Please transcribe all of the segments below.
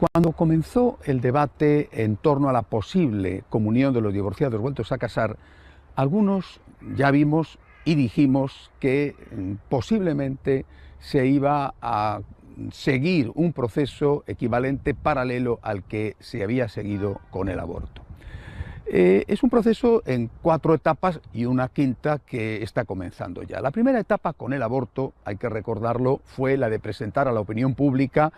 Cuando comenzó el debate en torno a la posible comunión de los divorciados vueltos a casar, algunos ya vimos y dijimos que posiblemente se iba a seguir un proceso equivalente paralelo al que se había seguido con el aborto. Es un proceso en 4 etapas y una quinta que está comenzando ya. La primera etapa con el aborto, hay que recordarlo, fue la de presentar a la opinión pública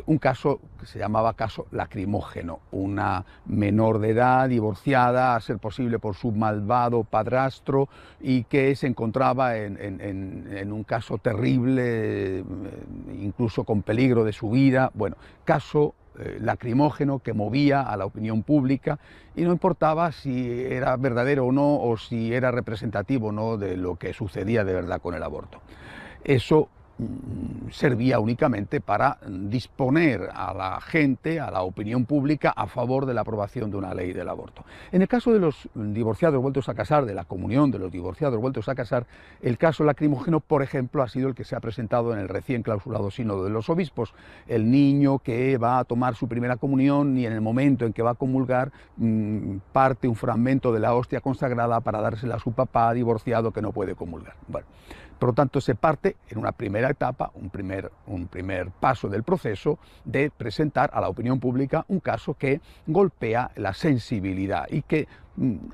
un caso que se llamaba caso lacrimógeno. Una menor de edad, divorciada, a ser posible por su malvado padrastro, y que se encontraba en un caso terrible, incluso con peligro de su vida. Bueno, caso lacrimógeno que movía a la opinión pública, y no importaba si era verdadero o no, o si era representativo o no de lo que sucedía de verdad con el aborto. Eso servía únicamente para disponer a la gente, a la opinión pública, a favor de la aprobación de una ley del aborto. En el caso de los divorciados vueltos a casar, de la comunión de los divorciados vueltos a casar, el caso lacrimógeno, por ejemplo, ha sido el que se ha presentado en el recién clausurado Sínodo de los Obispos. El niño que va a tomar su primera comunión, y en el momento en que va a comulgar, parte un fragmento de la hostia consagrada para dársela a su papá divorciado que no puede comulgar. Bueno, por lo tanto, se parte en una primera etapa, un primer paso del proceso, de presentar a la opinión pública un caso que golpea la sensibilidad y que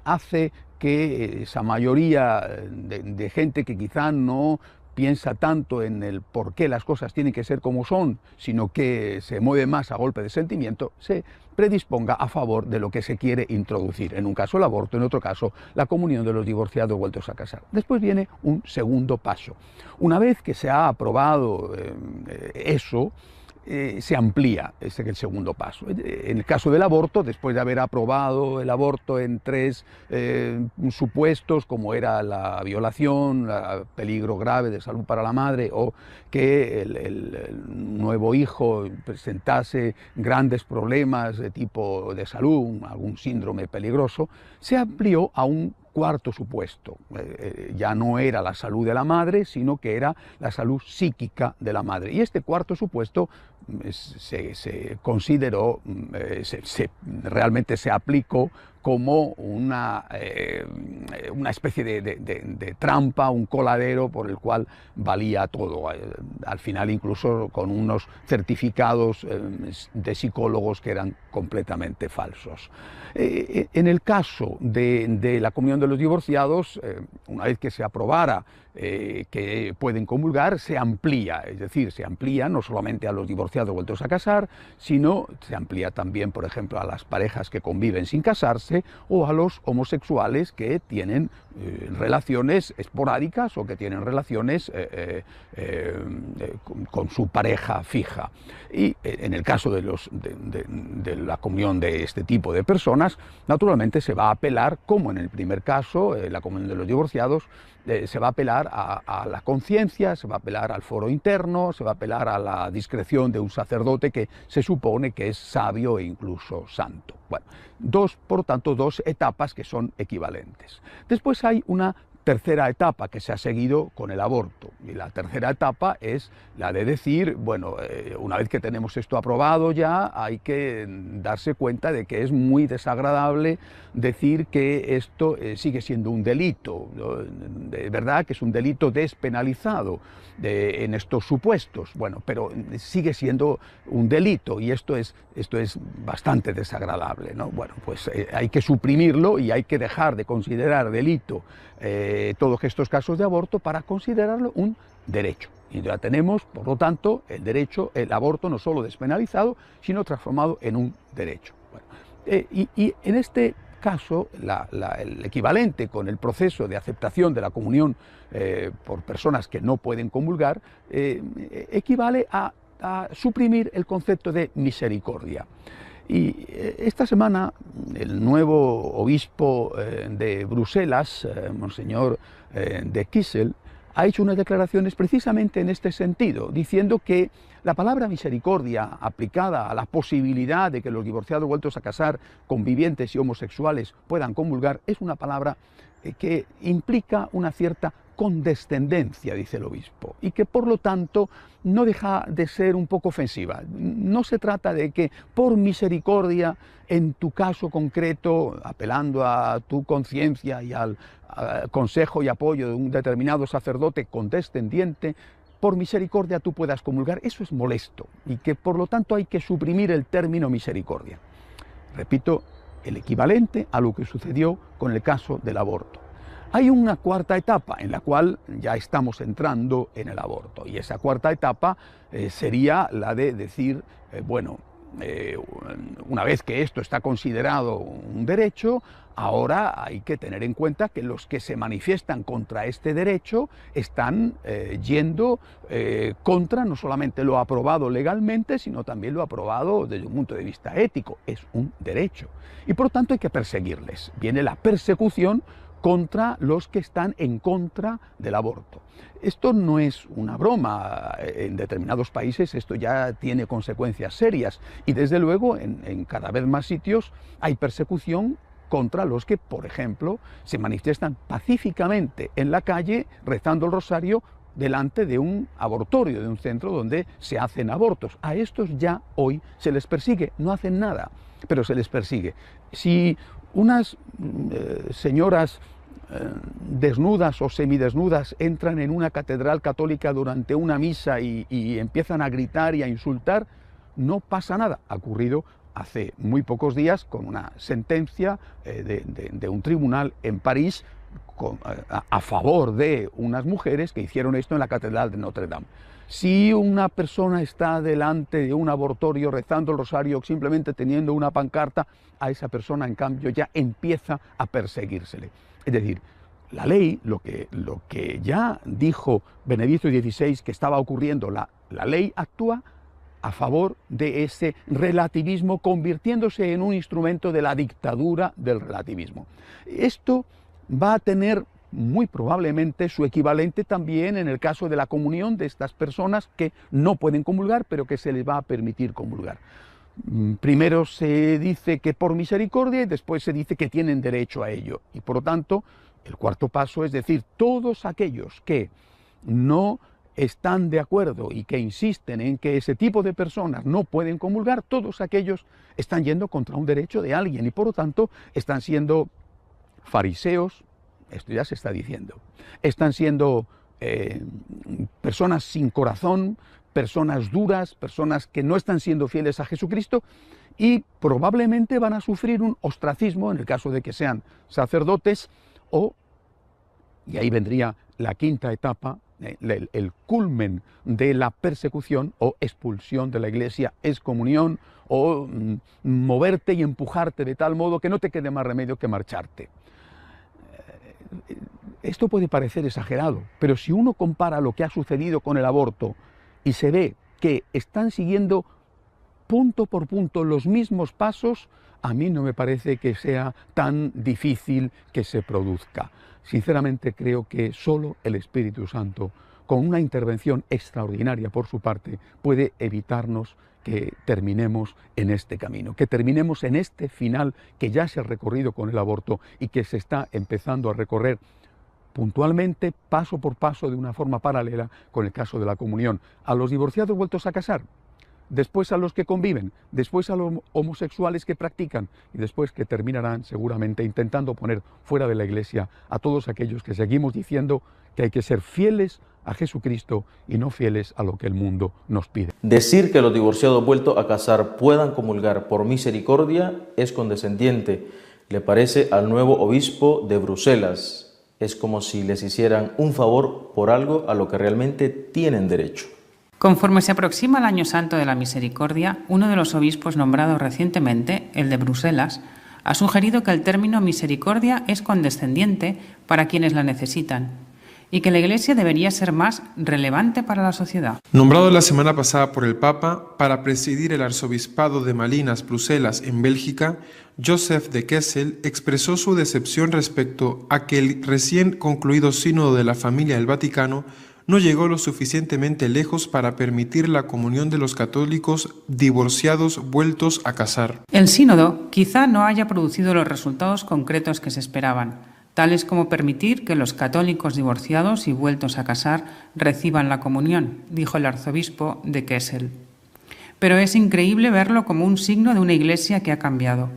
hace que esa mayoría de gente que quizá no piensa tanto en el por qué las cosas tienen que ser como son, sino que se mueve más a golpe de sentimiento, se predisponga a favor de lo que se quiere introducir. En un caso el aborto, en otro caso la comunión de los divorciados vueltos a casar. Después viene un segundo paso. Una vez que se ha aprobado eso, se amplía, ese es el segundo paso. En el caso del aborto, después de haber aprobado el aborto en 3 supuestos, como era la violación, el peligro grave de salud para la madre, o que el nuevo hijo presentase grandes problemas de tipo de salud, algún síndrome peligroso, se amplió a un cuarto supuesto. Ya no era la salud de la madre, sino que era la salud psíquica de la madre. Y este cuarto supuesto se consideró, realmente se aplicó como una especie de trampa, un coladero por el cual valía todo. Al final, incluso con unos certificados de psicólogos que eran completamente falsos. En el caso de la comunión de los divorciados, una vez que se aprobara que pueden comulgar, se amplía, es decir, se amplía no solamente a los divorciados vueltos a casar, sino se amplía también, por ejemplo, a las parejas que conviven sin casarse, o a los homosexuales que tienen relaciones esporádicas o que tienen relaciones con su pareja fija. Y en el caso de la comunión de este tipo de personas, naturalmente se va a apelar, como en el primer caso, la comunión de los divorciados, se va a apelar a la conciencia, se va a apelar al foro interno, se va a apelar a la discreción de un sacerdote que se supone que es sabio e incluso santo. Bueno, por tanto, 2 etapas que son equivalentes. Después hay una tercera etapa que se ha seguido con el aborto, y la tercera etapa es la de decir, bueno, una vez que tenemos esto aprobado ya, hay que darse cuenta de que es muy desagradable decir que esto sigue siendo un delito, ¿no? De verdad que es un delito despenalizado en estos supuestos, bueno, pero sigue siendo un delito, y esto es bastante desagradable, ¿no? Bueno, pues hay que suprimirlo y hay que dejar de considerar delito todos estos casos de aborto para considerarlo un derecho. Y ya tenemos, por lo tanto, el aborto no solo despenalizado, sino transformado en un derecho. Bueno, y en este caso, el equivalente con el proceso de aceptación de la comunión por personas que no pueden comulgar, equivale a suprimir el concepto de misericordia. Y esta semana el nuevo obispo de Bruselas, Monseñor de Kissel, ha hecho unas declaraciones precisamente en este sentido, diciendo que la palabra misericordia aplicada a la posibilidad de que los divorciados vueltos a casar, convivientes y homosexuales puedan comulgar, es una palabra que implica una cierta condescendencia, dice el obispo, y que por lo tanto no deja de ser un poco ofensiva. No se trata de que por misericordia, en tu caso concreto, apelando a tu conciencia y al consejo y apoyo de un determinado sacerdote condescendiente, por misericordia tú puedas comulgar. Eso es molesto y que por lo tanto hay que suprimir el término misericordia. Repito, el equivalente a lo que sucedió con el caso del aborto. Hay una cuarta etapa en la cual ya estamos entrando en el aborto, y esa cuarta etapa sería la de decir, una vez que esto está considerado un derecho, ahora hay que tener en cuenta que los que se manifiestan contra este derecho están yendo contra no solamente lo aprobado legalmente, sino también lo aprobado desde un punto de vista ético. Es un derecho y por lo tanto hay que perseguirles. Viene la persecución contra los que están en contra del aborto. Esto no es una broma. En determinados países esto ya tiene consecuencias serias y desde luego en cada vez más sitios hay persecución contra los que, por ejemplo, se manifiestan pacíficamente en la calle rezando el rosario delante de un abortorio, de un centro donde se hacen abortos. A estos ya hoy se les persigue, no hacen nada, pero se les persigue. Si unas señoras desnudas o semidesnudas entran en una catedral católica durante una misa y empiezan a gritar y a insultar, no pasa nada. Ha ocurrido hace muy pocos días con una sentencia de un tribunal en París a favor de unas mujeres que hicieron esto en la catedral de Notre Dame. Si una persona está delante de un abortorio rezando el rosario, simplemente teniendo una pancarta, a esa persona en cambio ya empieza a perseguírsele. Es decir, la ley, lo que ya dijo Benedicto XVI que estaba ocurriendo, la ley actúa a favor de ese relativismo, convirtiéndose en un instrumento de la dictadura del relativismo. Esto va a tener muy probablemente su equivalente también en el caso de la comunión de estas personas que no pueden comulgar, pero que se les va a permitir comulgar. Primero se dice que por misericordia y después se dice que tienen derecho a ello. Y por lo tanto, el cuarto paso es decir, todos aquellos que no están de acuerdo y que insisten en que ese tipo de personas no pueden comulgar, todos aquellos están yendo contra un derecho de alguien y por lo tanto están siendo fariseos, esto ya se está diciendo, están siendo personas sin corazón, personas duras, personas que no están siendo fieles a Jesucristo y probablemente van a sufrir un ostracismo en el caso de que sean sacerdotes y ahí vendría la quinta etapa, el culmen de la persecución o expulsión de la Iglesia, excomunión o moverte y empujarte de tal modo que no te quede más remedio que marcharte. Esto puede parecer exagerado, pero si uno compara lo que ha sucedido con el aborto y se ve que están siguiendo punto por punto los mismos pasos, a mí no me parece que sea tan difícil que se produzca. Sinceramente creo que solo el Espíritu Santo, con una intervención extraordinaria por su parte, puede evitarnos que terminemos en este camino, que terminemos en este final que ya se ha recorrido con el aborto y que se está empezando a recorrer puntualmente, paso por paso, de una forma paralela con el caso de la comunión. A los divorciados vueltos a casar, después a los que conviven, después a los homosexuales que practican y después que terminarán seguramente intentando poner fuera de la Iglesia a todos aquellos que seguimos diciendo que hay que ser fieles a Jesucristo y no fieles a lo que el mundo nos pide. Decir que los divorciados vueltos a casar puedan comulgar por misericordia es condescendiente, le parece al nuevo obispo de Bruselas. Es como si les hicieran un favor por algo a lo que realmente tienen derecho. Conforme se aproxima el Año Santo de la Misericordia, uno de los obispos nombrados recientemente, el de Bruselas, ha sugerido que el término misericordia es condescendiente para quienes la necesitan y que la Iglesia debería ser más relevante para la sociedad. Nombrado la semana pasada por el Papa para presidir el arzobispado de Malinas, Bruselas, en Bélgica, Joseph de Kessel expresó su decepción respecto a que el recién concluido Sínodo de la Familia del Vaticano no llegó lo suficientemente lejos para permitir la comunión de los católicos divorciados vueltos a casar. El sínodo quizá no haya producido los resultados concretos que se esperaban, tales como permitir que los católicos divorciados y vueltos a casar reciban la comunión, dijo el arzobispo de Kessel. Pero es increíble verlo como un signo de una iglesia que ha cambiado.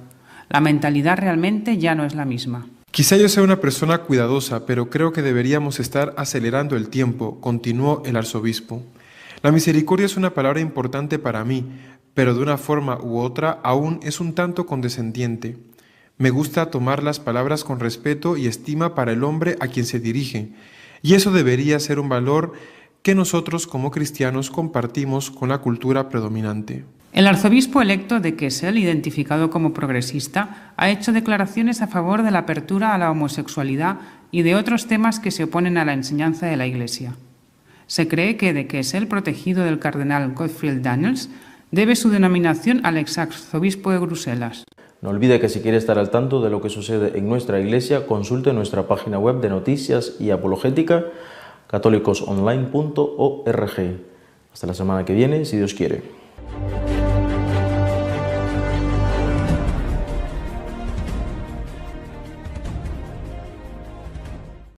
La mentalidad realmente ya no es la misma. Quizá yo sea una persona cuidadosa, pero creo que deberíamos estar acelerando el tiempo, continuó el arzobispo. La misericordia es una palabra importante para mí, pero de una forma u otra aún es un tanto condescendiente. Me gusta tomar las palabras con respeto y estima para el hombre a quien se dirige, y eso debería ser un valor que nosotros como cristianos compartimos con la cultura predominante. El arzobispo electo de Kessel, identificado como progresista, ha hecho declaraciones a favor de la apertura a la homosexualidad y de otros temas que se oponen a la enseñanza de la Iglesia. Se cree que de Kessel, protegido del cardenal Gottfried Daniels, debe su denominación al exarzobispo de Bruselas. No olvide que si quiere estar al tanto de lo que sucede en nuestra iglesia, consulte nuestra página web de noticias y apologética, católicosonline.org. Hasta la semana que viene, si Dios quiere.